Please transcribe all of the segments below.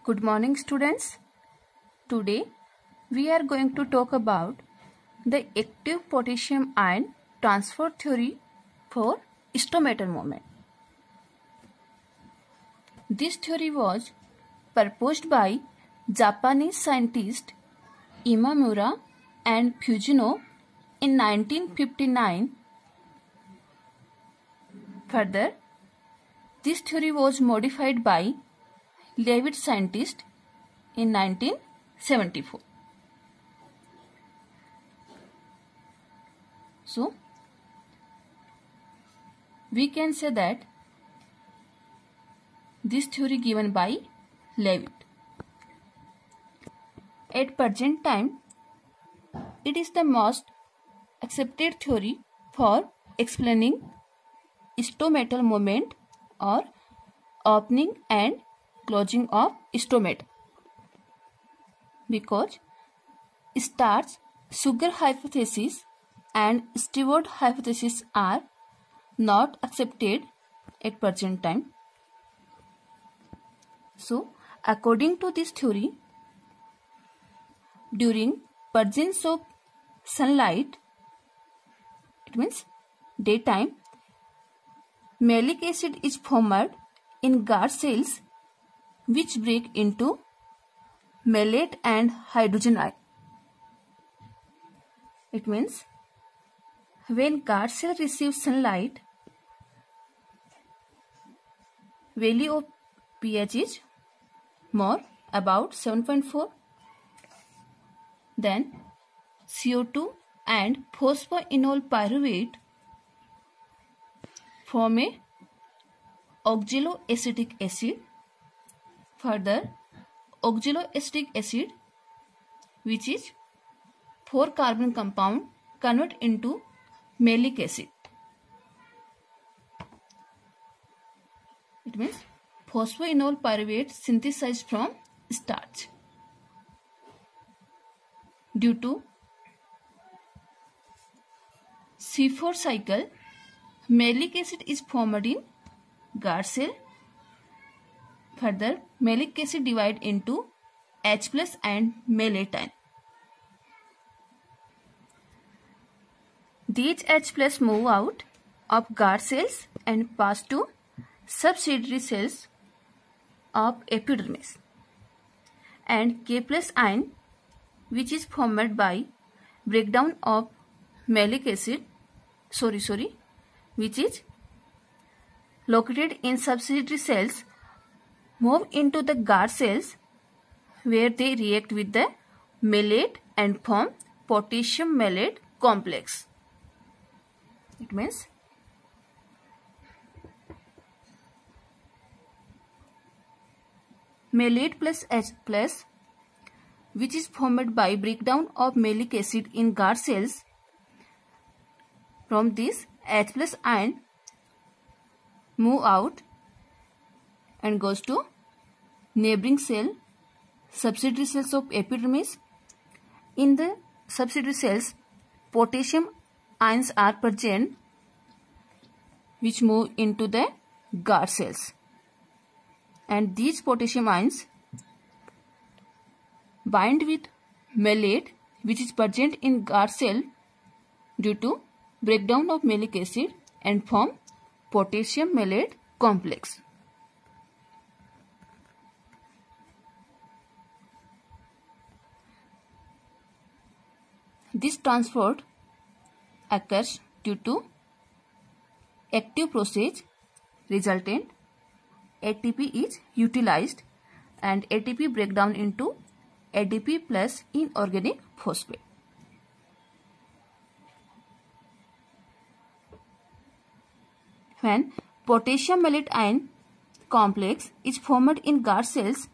Good morning, students. Today we are going to talk about the active potassium ion transfer theory for stomatal movement. This theory was proposed by Japanese scientists Imamura and Fujino in 1959. Further, this theory was modified by Leavitt scientist in 1974. So, we can say that this theory given by Leavitt. At present time, it is the most accepted theory for explaining stomatal movement or opening and closing of stomata, because starch sugar hypothesis and steward hypothesis are not accepted at present time. So, according to this theory, during presence of sunlight, it means daytime, malic acid is formed in guard cells which break into malate and hydrogen ion. It means when guard cell receives sunlight, value of pH is more, about 7.4. Then CO2 and phosphoenol pyruvate form a oxaloacetic acid. Further, oxaloacetic acid, which is 4-carbon compound, convert into malic acid. It means phosphoenol pyruvate synthesized from starch. Due to C4 cycle, malic acid is formed in guard cell. Further, malic acid divide into H plus and malate ion. These H plus move out of guard cells and pass to subsidiary cells of epidermis, and K plus ion, which is formed by breakdown of malic acid, which is located in subsidiary cells, move into the guard cells where they react with the malate and form potassium malate complex. It means malate plus H plus, which is formed by breakdown of malic acid in guard cells. From this, H plus ion move out and goes to neighboring cell, subsidiary cells of epidermis. In the subsidiary cells, potassium ions are present, which move into the guard cells, and these potassium ions bind with malate, which is present in guard cell due to breakdown of malic acid, and form potassium malate complex. This transport occurs due to active process resultant. ATP is utilized and ATP breakdown into ADP plus inorganic phosphate. When potassium malate ion complex is formed in guard cells,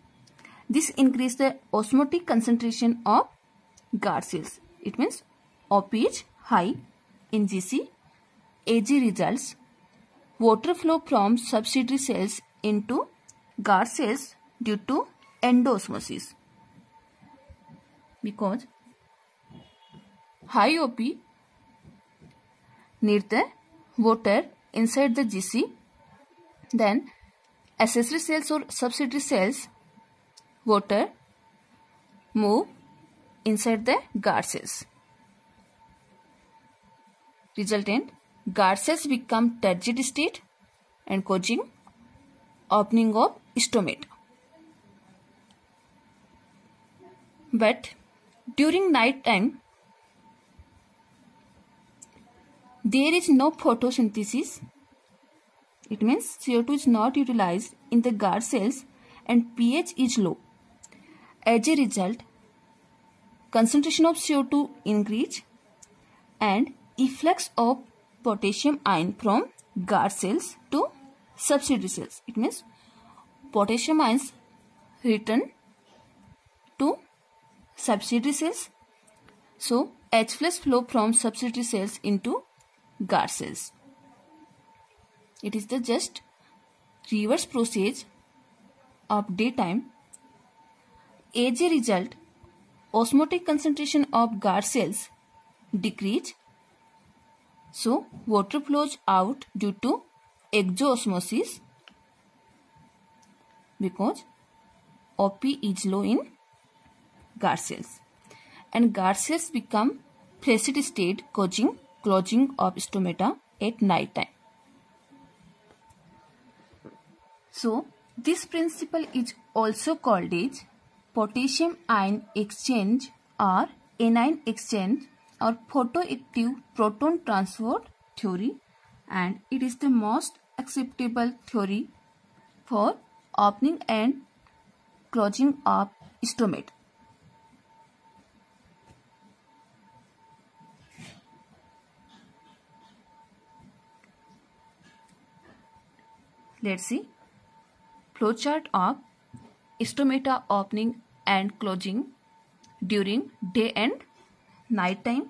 this increases the osmotic concentration of guard cells. It means OP is high in GC. AG results water flow from subsidiary cells into guard cells due to endosmosis. Because high OP need the water inside the GC, then accessory cells or subsidiary cells water move inside the guard cells. Resultant, guard cells become turgid state and causing opening of stomata. But during night time, there is no photosynthesis. It means CO2 is not utilized in the guard cells and pH is low. As a result, concentration of CO2 increase and efflux of potassium ion from guard cells to subsidiary cells. It means potassium ions return to subsidiary cells. So H plus flow from subsidiary cells into guard cells. It is the just reverse process of daytime. As a result, osmotic concentration of guard cells decrease. So water flows out due to exoosmosis because OP is low in guard cells, and guard cells become flaccid state, causing closing of stomata at night time. So this principle is also called as potassium ion exchange or anion exchange or photoactive proton transport theory, and it is the most acceptable theory for opening and closing of stomata. Let's see flowchart of stomata opening and closing during day and night time.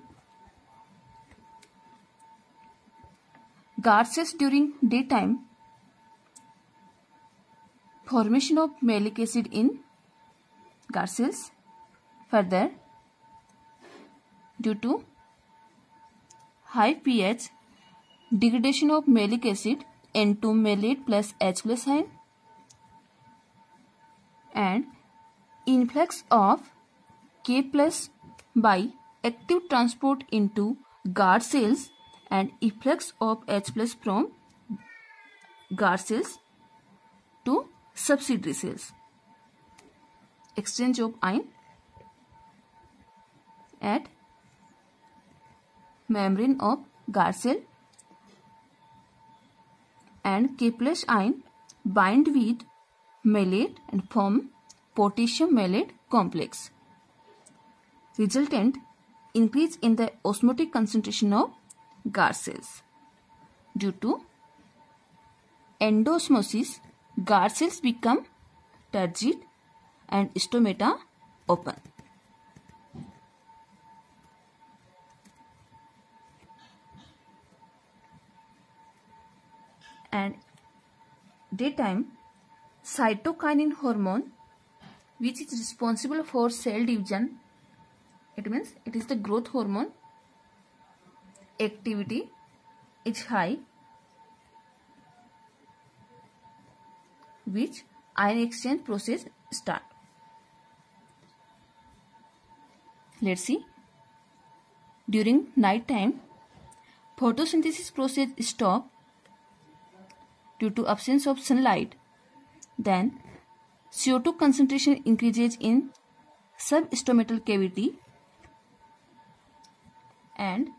Guard cells during daytime, formation of malic acid in guard cells. Further, due to high pH, degradation of malic acid into malate plus H plus ion and influx of K plus by active transport into guard cells and efflux of H plus from guard cells to subsidiary cells. Exchange of ion at membrane of guard cell and K plus ion bind with malate and form potassium malate complex. Resultant, increase in the osmotic concentration of guard cells. Due to endosmosis, guard cells become turgid and stomata open. And daytime, cytokinin hormone, which is responsible for cell division, it means it is the growth hormone, activity is high, which ion exchange process start. Let's see. During night time, photosynthesis process stop due to absence of sunlight. Then CO2 concentration increases in substomatal cavity and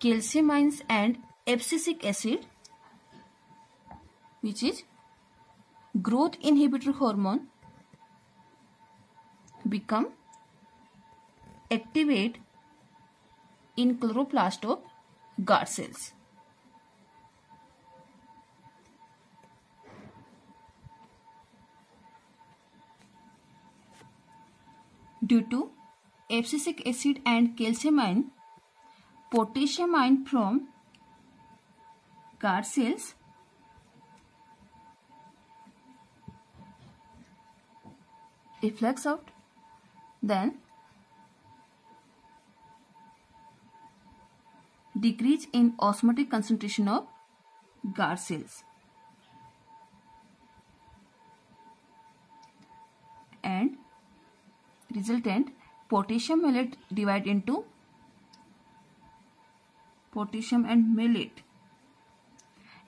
calcium ions and abscisic acid, which is growth inhibitor hormone, become activate in chloroplast of guard cells. Due to abscisic acid and calcium ion, potassium ion from guard cells efflux out, then decrease in osmotic concentration of guard cells. resultant potassium malate divide into potassium and malate.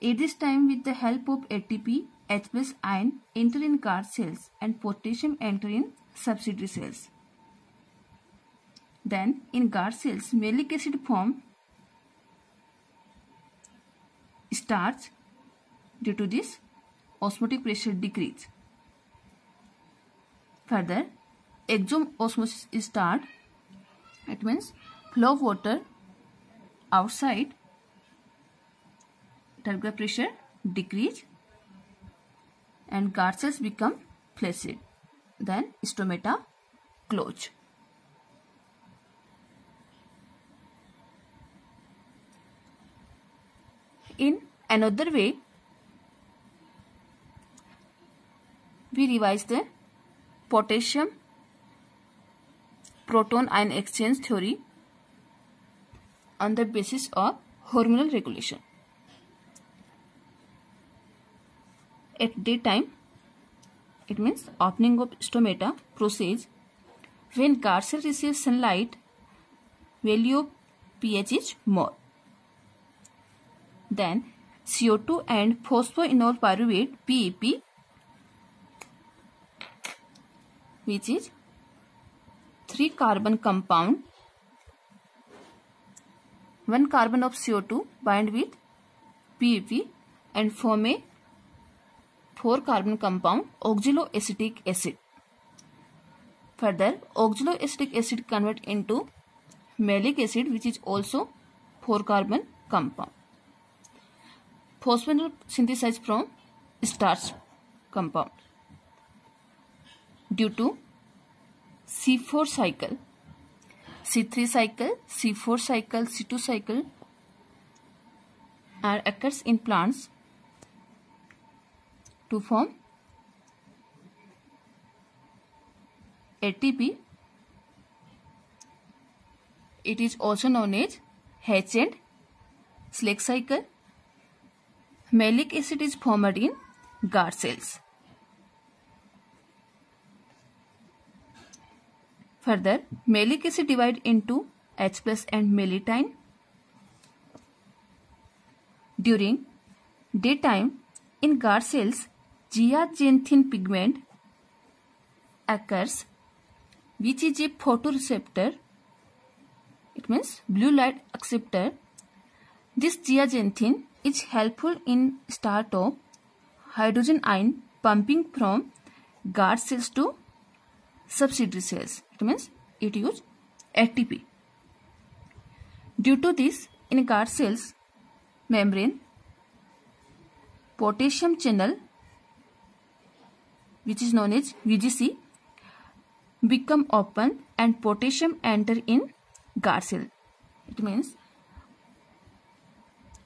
At this time, with the help of ATP, H plus ion enter in guard cells and potassium enter in subsidiary cells. Then in guard cells, malic acid form starts due to this osmotic pressure decrease. Further, exosmosis is start. It means flow of water outside, turbulent pressure decrease and guard cells become flaccid. Then stomata close. In another way, we revise the potassium proton ion exchange theory on the basis of hormonal regulation. At daytime, it means opening of stomata process when guard cell receives sunlight, value of pH is more. Then CO2 and phosphoenol pyruvate PEP, which is 3-carbon compound, 1 carbon of CO2 bind with PEP and form a 4-carbon compound oxaloacetic acid. Further, oxaloacetic acid convert into malic acid, which is also 4-carbon compound. Phosphoenol synthesized from starch compound. Due to C4 cycle, C3 cycle, C4 cycle, C2 cycle occurs in plants to form ATP. It is also known as H and Slack cycle. Malic acid is formed in guard cells. Further, malic acid divide into H plus and malatine. During daytime, in guard cells, zeaxanthin pigment occurs, which is a photoreceptor. It means blue light acceptor. This zeaxanthin is helpful in start of hydrogen ion pumping from guard cells to subsidiary cells. It means it uses ATP. Due to this, in guard cells membrane, potassium channel, which is known as VGC, become open and potassium enter in guard cell. It means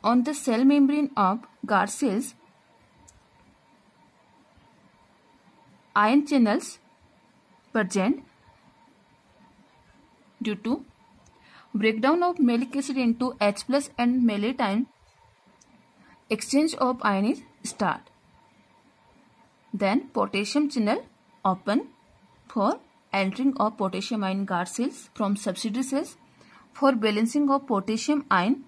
on the cell membrane of guard cells, ion channels present. Due to breakdown of malic acid into H plus and malatine, exchange of ion is start. Then potassium channel open for entering of potassium ion guard cells from subsidiary cells. For balancing of potassium ion,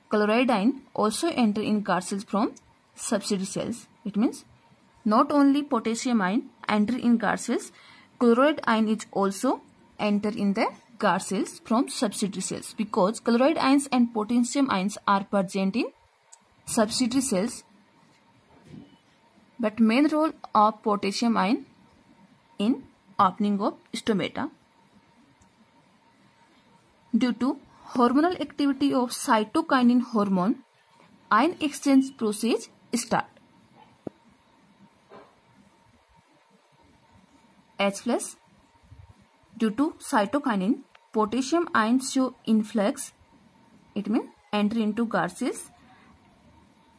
chloride ion also enter in guard cells from subsidiary cells. It means not only potassium ion enter in guard cells, chloride ion is also enter in the guard cells from subsidiary cells, because chloride ions and potassium ions are present in subsidiary cells, but main role of potassium ion in opening of stomata. Due to hormonal activity of cytokinin hormone, ion exchange process start. H plus, due to cytokinin, potassium ions show influx, it means enter into guard cells,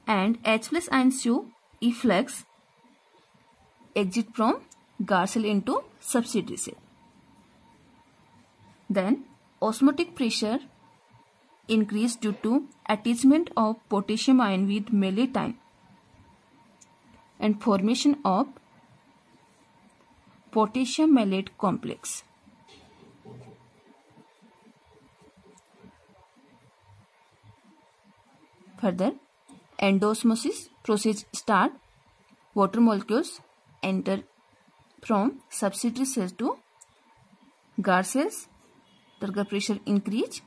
and H plus ions show efflux, exit from guard cell into subsidiary cell. Then osmotic pressure increase due to attachment of potassium ion with malatine and formation of potassium malate complex. Further, endosmosis process start. Water molecules enter from subsidiary cells to guard cells. Turgor pressure increase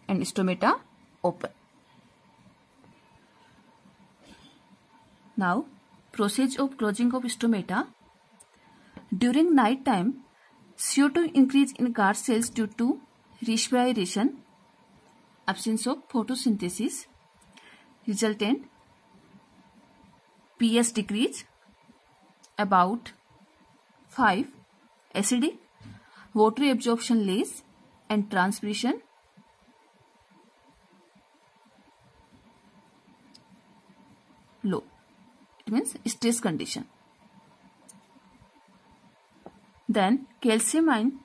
and stomata open. Now, process of closing of stomata. During night time, CO2 increase in guard cells due to respiration, absence of photosynthesis, resultant pH decrease about 5, acidic, water absorption less, and transpiration low. It means stress condition. Then calcium ion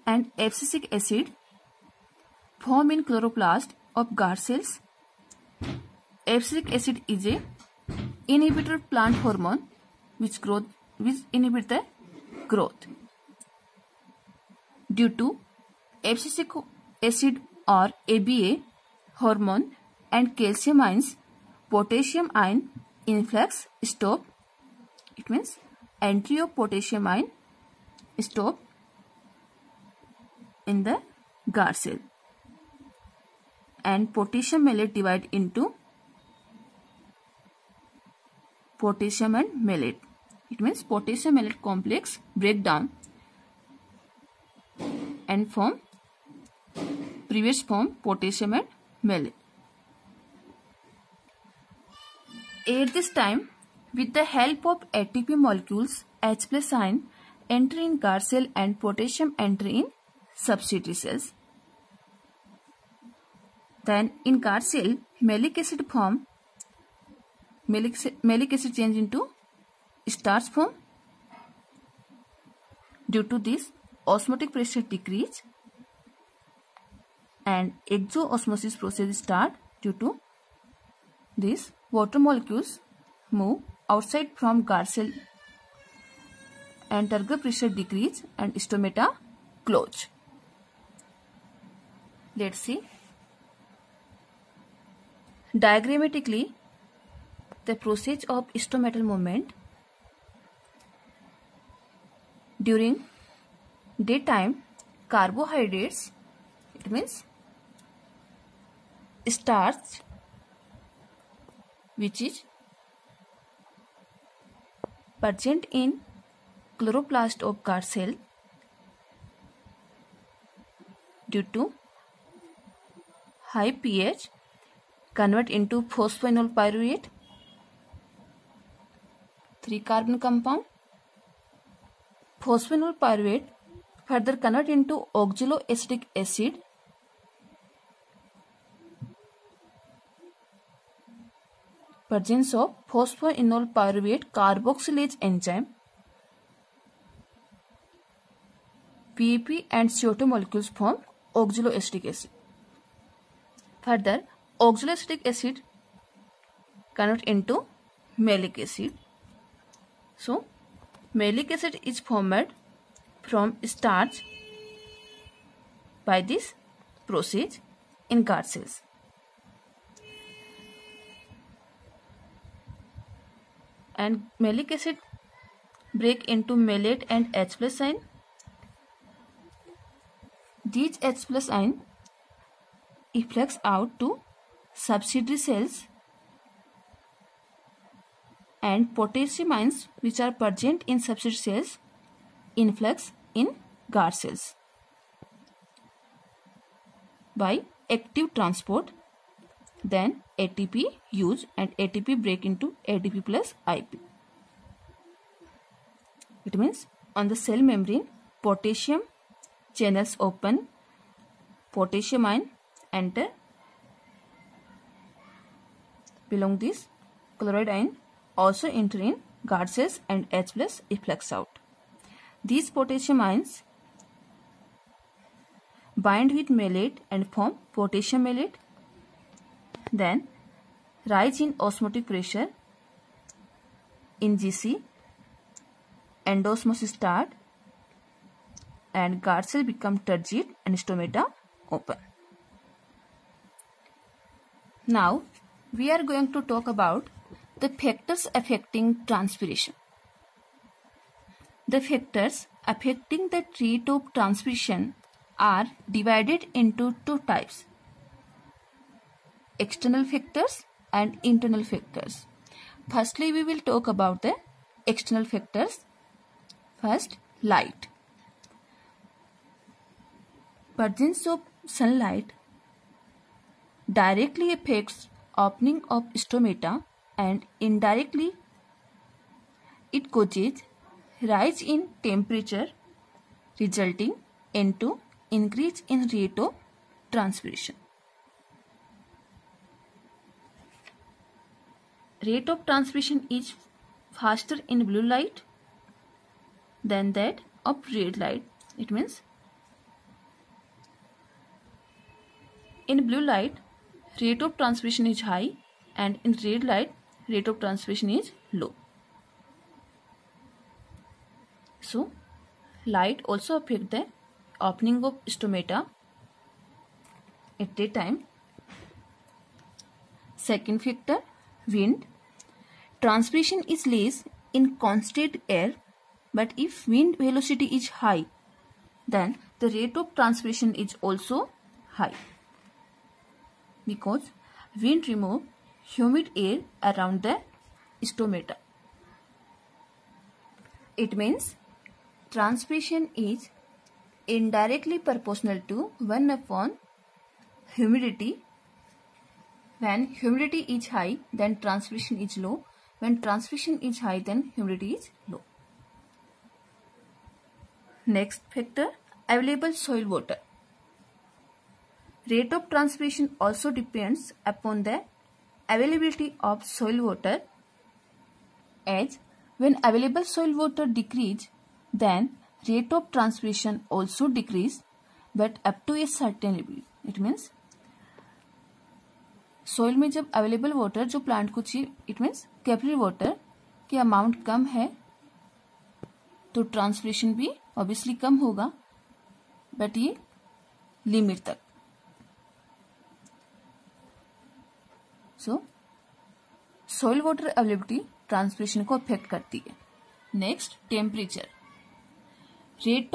and abscisic acid form in chloroplast of guard cells. Abscisic acid is a inhibitor plant hormone which inhibit the growth. Due to abscisic acid or ABA hormone and calcium ions, potassium ion influx stop. It means entry of potassium ion stop in the guard cell, and potassium malate divide into potassium and malate. It means potassium malate complex break down and form previous form potassium and malate. At this time, with the help of ATP molecules, H plus ion enter in guard cell and potassium enter in subsidiary cells. Then in guard cell, malic acid form. Malic acid change into starch form. Due to this, osmotic pressure decrease and exoosmosis process start. Due to this, water molecules move outside from guard cell and turgor pressure decrease and stomata close. Let's see. Diagrammatically, the process of stomatal movement. During daytime, carbohydrates, it means starch, which is present in chloroplast of guard cell, due to high pH convert into phosphoenol pyruvate 3-carbon compound. Phosphoenol pyruvate further convert into oxaloacetic acid presence of phosphoenol pyruvate carboxylase enzyme. PAP and CO2 molecules form oxaloacetic acid. Further, oxaloacetic acid convert into malic acid. So, malic acid is formed from starch by this process in guard cells. And malic acid break into malate and H plus ion. These H plus ion efflux out to subsidiary cells, and potassium ions which are present in subsidiary cells influx in guard cells by active transport. Then ATP use and ATP break into ADP plus IP. It means on the cell membrane, potassium channels open, potassium ion enter, belong this chloride ion also enter in guard cells and H plus efflux out. These potassium ions bind with malate and form potassium malate. Then rise in osmotic pressure in GC endosmosis start and guard cell become turgid and stomata open. Now we are going to talk about the factors affecting transpiration. The factors affecting the rate of transpiration are divided into two types: external factors and internal factors. Firstly, we will talk about the external factors. First, light. Presence of sunlight directly affects opening of stomata and indirectly it causes rise in temperature, resulting into increase in rate of transpiration. Rate of transpiration is faster in blue light than that of red light. It means in blue light rate of transpiration is high and in red light rate of transpiration is low. So light also affects the opening of stomata at daytime. Second factor, wind. Transpiration is less in constant air, but if wind velocity is high, then the rate of transpiration is also high, because wind removes humid air around the stomata. It means transpiration is indirectly proportional to 1 upon humidity. When humidity is high, then transpiration is low. When transpiration is high, then humidity is low. Next factor, available soil water. Rate of transpiration also depends upon the availability of soil water, as when available soil water decrease, then rate of transpiration also decrease, but up to a certain level. It means soil में जब available water जो plant को चाहिए, it means capillary water की amount कम है तो transpiration भी obviously कम होगा, बट ये लिमिट तक. So soil water availability transpiration को अफेक्ट करती है. Next, temperature. Rate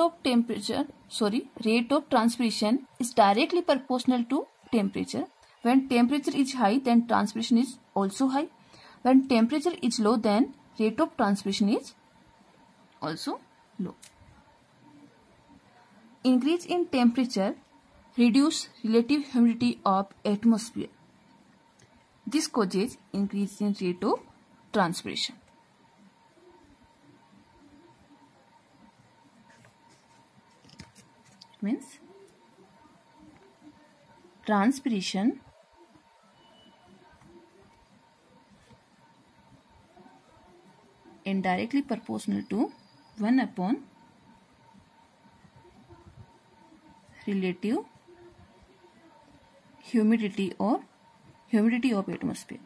of transpiration is directly proportional to temperature. When temperature is high, then transpiration is also high. When temperature is low, then rate of transpiration is also low. Increase in temperature reduce relative humidity of atmosphere. This causes increase in rate of transpiration. It means transpiration indirectly proportional to 1 upon relative humidity or humidity of atmosphere.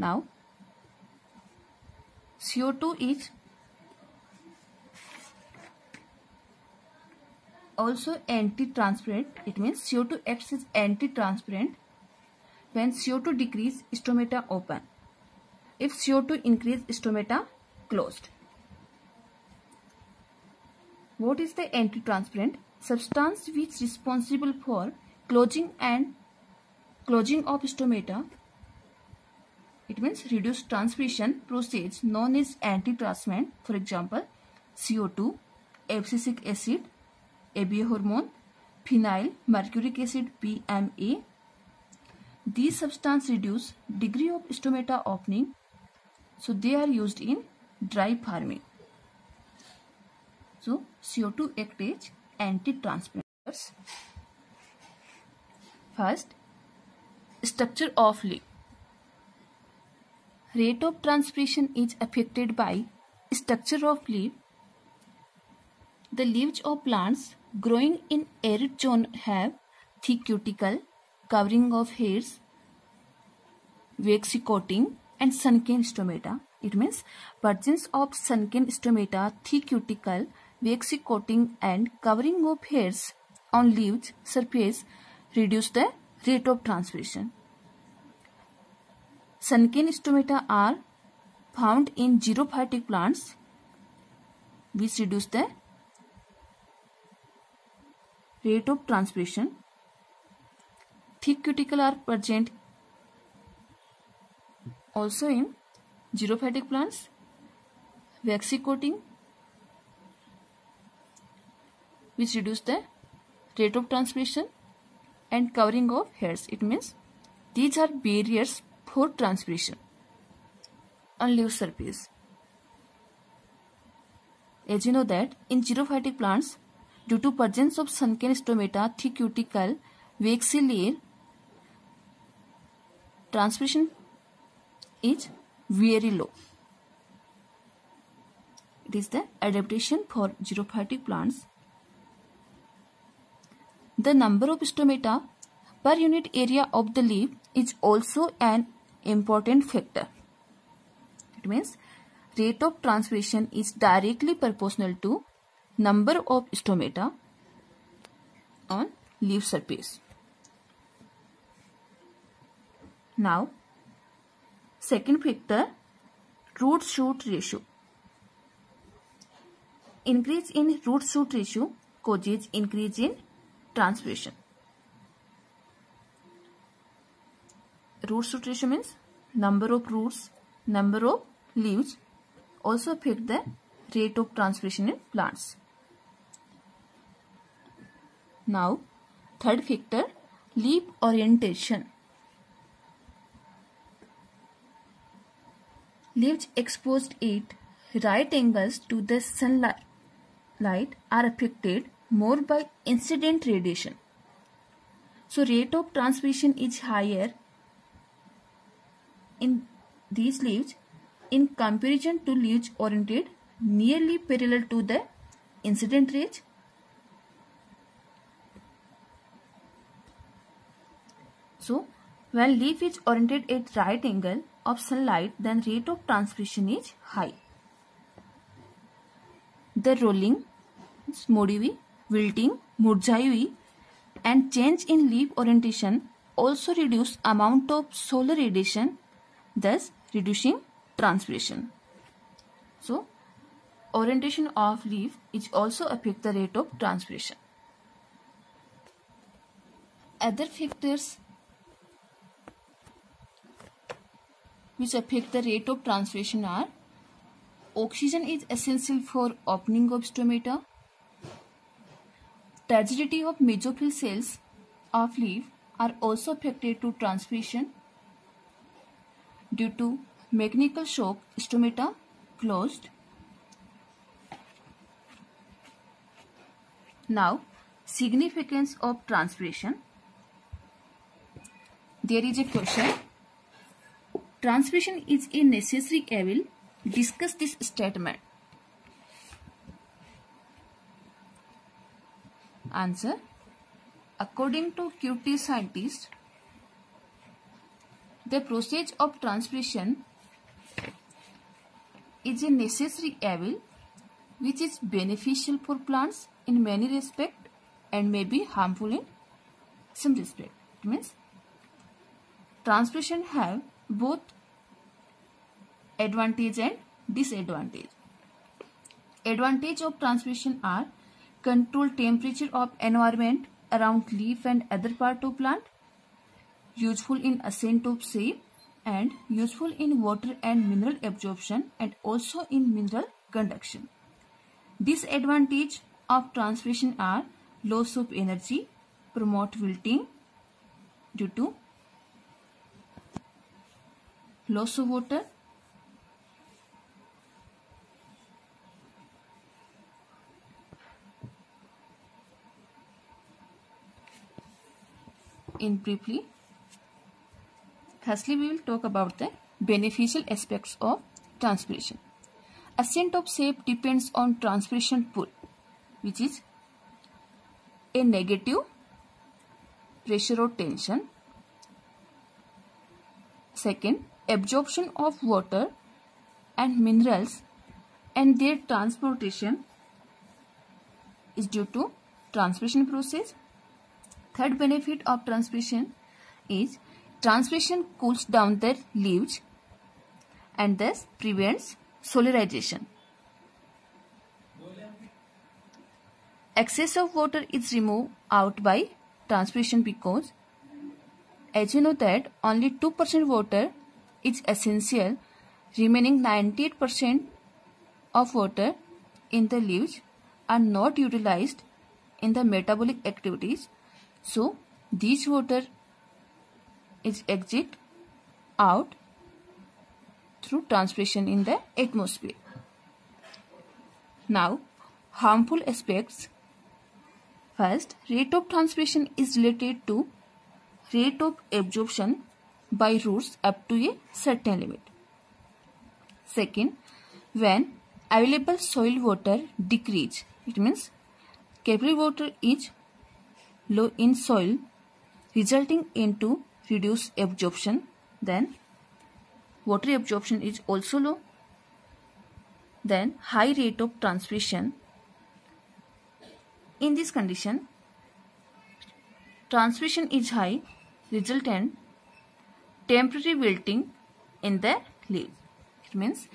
Now CO2 is also anti-transparent. It means CO2 acts as anti-transparent. When CO2 decrease, stomata open. If CO2 increase, stomata closed. What is the anti-transparent? Substance which responsible for closing of stomata. It means reduced transpiration process known as anti-transparent. For example, CO2, abscisic acid, ABA hormone, phenyl, mercuric acid, PMA. These substances reduce degree of stomata opening, so they are used in dry farming. So CO2 act as anti-transpirants. First, structure of leaf. Rate of transpiration is affected by structure of leaf. The leaves of plants growing in arid zone have thick cuticle covering of hairs, waxy coating and sunken stomata. It means presence of sunken stomata, thick cuticle, waxy coating and covering of hairs on leaves surface reduce the rate of transpiration. Sunken stomata are found in xerophytic plants, which reduce the rate of transpiration. Thick cuticle are present also in xerophytic plants. Waxy coating, which reduce the rate of transpiration, and covering of hairs. It means these are barriers for transpiration on leaf surface. As you know that in xerophytic plants, due to presence of sunken stomata, thick cuticle, waxy layer, transpiration is very low. It is the adaptation for xerophytic plants. The number of stomata per unit area of the leaf is also an important factor. It means rate of transpiration is directly proportional to number of stomata on leaf surface. Now, second factor, root-shoot ratio. Increase in root-shoot ratio causes increase in transpiration. Root-shoot ratio means number of roots, number of leaves also affect the rate of transpiration in plants. Now, third factor, leaf orientation. Leaves exposed at right angles to the sunlight are affected more by incident radiation. So, rate of transpiration is higher in these leaves in comparison to leaves oriented nearly parallel to the incident rays. So, when leaf is oriented at right angle of sunlight, then rate of transpiration is high. The rolling, modivi, wilting, murjai and change in leaf orientation also reduce amount of solar radiation, thus reducing transpiration. So, orientation of leaf is also affect the rate of transpiration. Other factors which affect the rate of transpiration are oxygen is essential for opening of stomata. Turgidity of mesophyll cells of leaf are also affected to transpiration due to mechanical shock, stomata closed. Now, significance of transpiration. There is a question. Transpiration is a necessary evil. Discuss this statement. Answer. According to QT scientists, the process of transpiration is a necessary evil which is beneficial for plants in many respects and may be harmful in some respect. It means transpiration have both advantage and disadvantage. Advantage of transpiration are control temperature of environment around leaf and other part of plant, useful in ascent of shape and useful in water and mineral absorption and also in mineral conduction. Disadvantage of transpiration are loss of energy, promote wilting due to loss of water, in briefly. Firstly, we will talk about the beneficial aspects of transpiration. Ascent of shape depends on transpiration pull, which is a negative pressure or tension. Second, absorption of water and minerals and their transportation is due to transpiration process. Third benefit of transpiration is transpiration cools down the leaves and thus prevents solarization. Excess of water is removed out by transpiration because, as you know that only 2% water is essential, remaining 98% of water in the leaves are not utilized in the metabolic activities. So, this water is exit out through transpiration in the atmosphere. Now, harmful aspects. First, rate of transpiration is related to rate of absorption by roots up to a certain limit. Second, when available soil water decrease, it means capillary water is low in soil, resulting into reduced absorption, then water absorption is also low. Then high rate of transpiration. In this condition, transpiration is high, resultant temporary wilting in the leaves. It means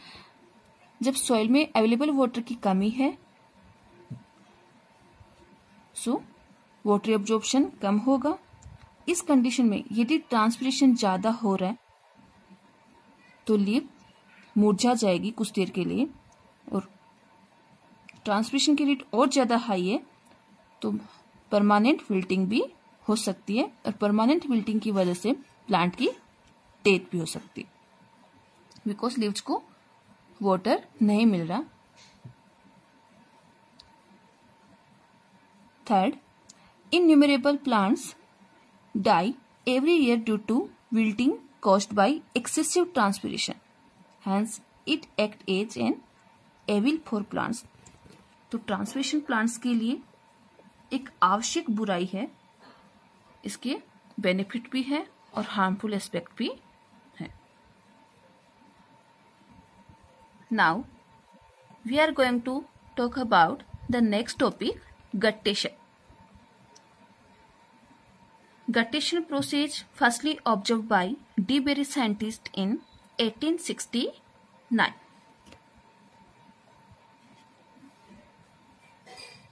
जब soil में available water की कमी है, so water absorption कम होगा. इस condition में यदि transpiration ज्यादा हो रहा है तो लीफ मुरझा जाएगी कुछ देर के लिए, और ट्रांसपिरेशन की रेट और ज्यादा हाई है तो परमानेंट विल्टिंग भी हो सकती है, और परमानेंट विल्टिंग की वजह से प्लांट की डेथ भी हो सकती है, बिकॉज लीव्स को वाटर नहीं मिल रहा. Third, innumerable plants die every year due to wilting caused by excessive transpiration. Hence, it acts as an evil for plants. तो ट्रांसपिरेशन प्लांट्स के लिए एक आवश्यक बुराई है. इसके बेनिफिट भी है और हार्मफुल एस्पेक्ट भी है. Now we are going to talk about the next topic, guttation. Guttation process firstly observed by De Bary scientist in 1869.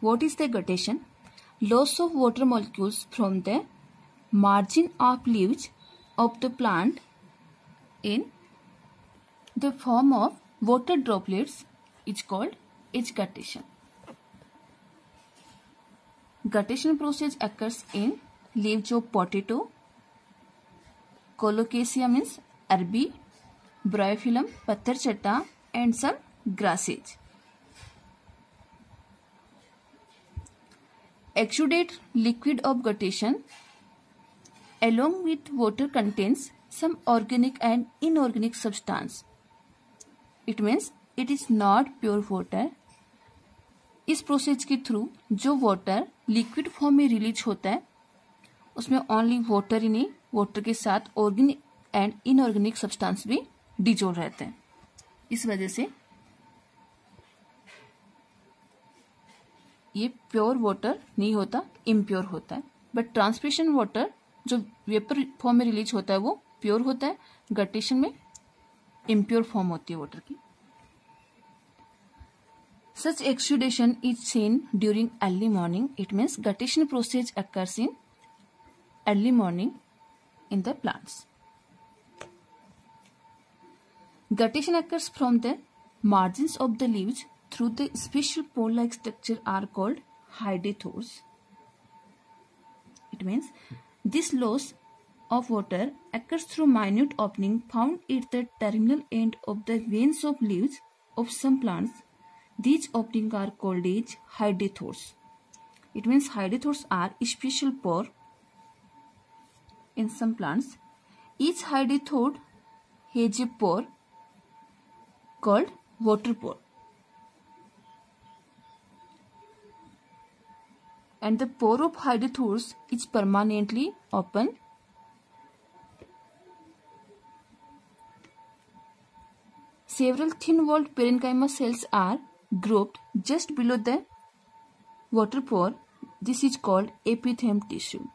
What is the guttation? Loss of water molecules from the margin of leaves of the plant in the form of water droplets is called as guttation. Guttation process occurs in leaves of potato, colocasia means अरबी, bryophyllum पत्थर चट्टा and some grasses. Exudate liquid of guttation along with water contains some organic and inorganic substance. It means it is not pure water. इस process के through जो water liquid form में release होता है उसमें ओनली वाटर ही नहीं, water के साथ ऑर्गेनिक एंड इनऑर्गेनिक सब्सटेंस भी डिजोल्व रहते हैं. इस वजह से ये प्योर वाटर नहीं होता, इम्प्योर होता है. बट ट्रांसपिरेशन वाटर जो वेपर फॉर्म में रिलीज होता है वो प्योर होता है. गटेशन में इम्प्योर फॉर्म होती है वाटर की. Such exudation is seen during early morning. It means guttation process occurs in early morning in the plants. Guttation occurs from the margins of the leaves through the special pore-like structure are called hydatodes. It means this loss of water occurs through minute opening found at the terminal end of the veins of leaves of some plants. These openings are called as hydatodes. It means hydatodes are special pore in some plants. Each hydatode has a pore called water pore. and the pore of hydrothorus is permanently open. Several thin-walled parenchyma cells are grouped just below the water pore. This is called epitheme tissue.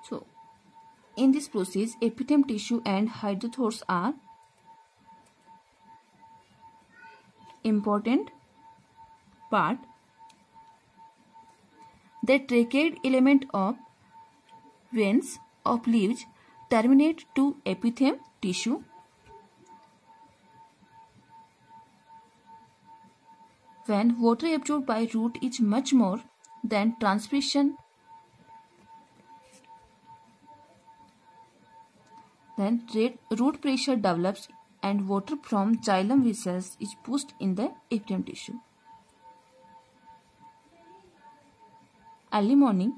So, in this process, epitheme tissue and hydrothorus are important part. The tracheid element of veins of leaves terminate to epitheme tissue. When water absorbed by root is much more than transpiration, then root pressure develops and water from xylem vessels is pushed in the epitheme tissue. Early morning,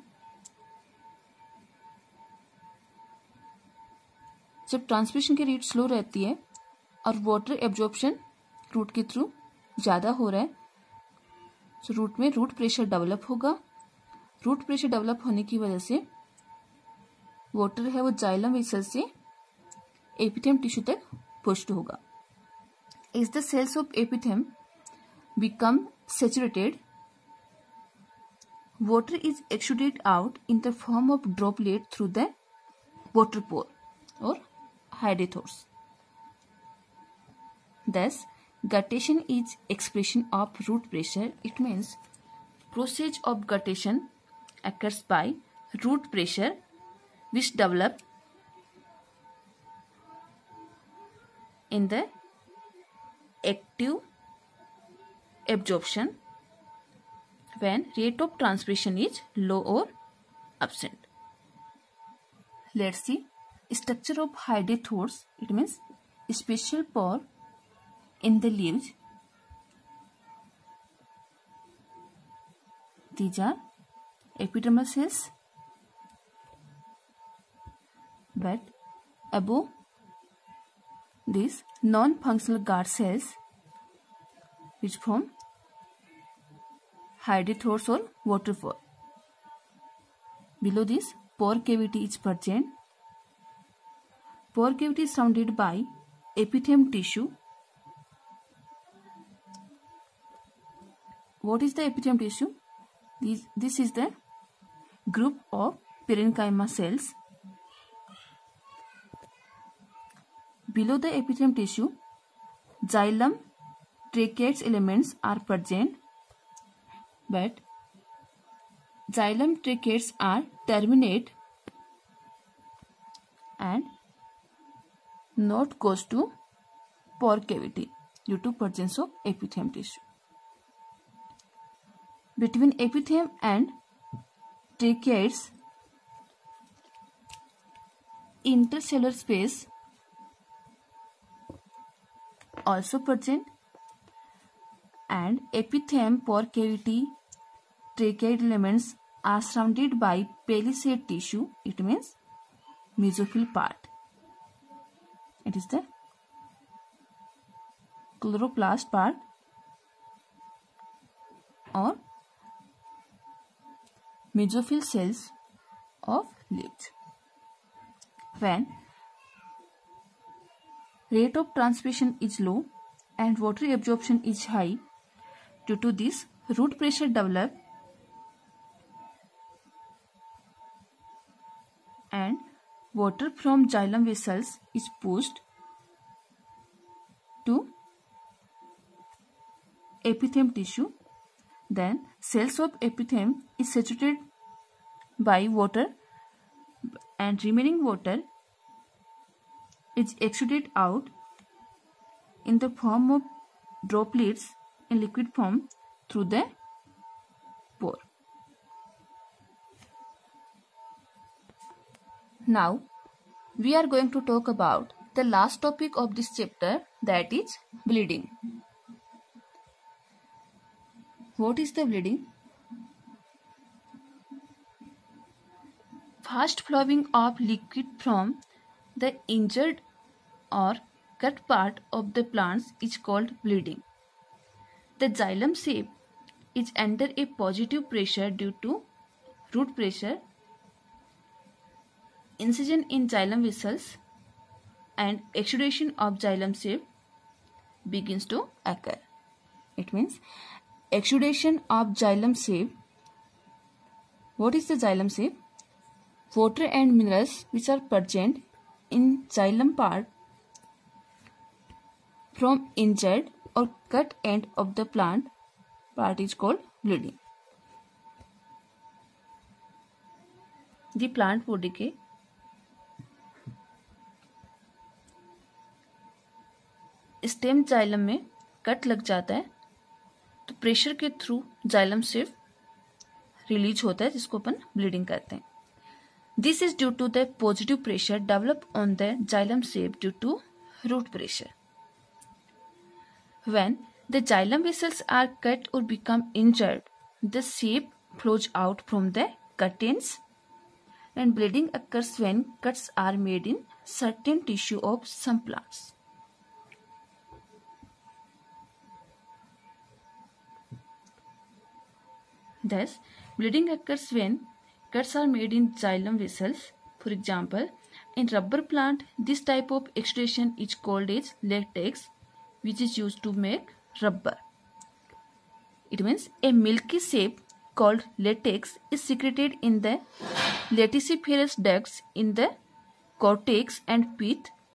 जब transmission की rate slow रहती है और water absorption root के through ज़्यादा हो रहा है, तो रूट में रूट प्रेशर डेवलप होगा. रूट प्रेशर डेवलप होने की वजह से वाटर है वो जाइलम वेसल से एपिथेम टिश्यू तक पुश्ड होगा. As the cells of epithem become saturated, water is exuded out in the form of droplet through the water pore or hydrothorus. Thus, guttation is expression of root pressure. It means process of guttation occurs by root pressure which develop in the active absorption when rate of transpiration is low or absent. Let's see structure of hydrothorus. It means special pore in the leaves. These are epidermal cells, but above these non-functional guard cells which form hydrothorus or water pore. Below this, pore cavity is present. Pore cavity is surrounded by epitheme tissue. What is the epitheme tissue? This is the group of parenchyma cells. Below the epitheme tissue, xylem tracheids elements are present, but xylem tracheids are terminate and not goes to pore cavity due to presence of epitheme tissue. Between epitheme and tracheids, intercellular space also present, and epitheme, pore cavity, tracheid elements are surrounded by palisade tissue. It means mesophyll part. It is the chloroplast part or mesophyll cells of leaves. When rate of transpiration is low and water absorption is high, due to this root pressure develop and water from xylem vessels is pushed to epitheme tissue. Then cells of epitheme is saturated by water and remaining water is exuded out in the form of droplets in liquid form through the pore. Now we are going to talk about the last topic of this chapter, that is bleeding. What is the bleeding? Fast flowing of liquid from the injured or cut part of the plants is called bleeding. The xylem shape is under a positive pressure due to root pressure, incision in xylem vessels and exudation of xylem sieve begins to occur. It means exudation of xylem sieve. What is the xylem sieve? Water and minerals which are present in xylem part from injured or cut end of the plant part is called bleeding. The plant body के stem xylem में cut लग जाता है तो pressure के through xylem सिर्फ release होता है जिसको अपन ब्लीडिंग कहते हैं. This is due to the positive pressure develop on the xylem sap due to root pressure. When the xylem vessels are cut or become injured, the shape flows out from the cut ends and bleeding occurs when cuts are made in certain tissue of some plants. Thus, bleeding occurs when cuts are made in xylem vessels. For example, in rubber plant, this type of exudation is called as latex, which is used to make rubber. It means a milky shape called latex is secreted in the lenticular ducts in the cortex and pith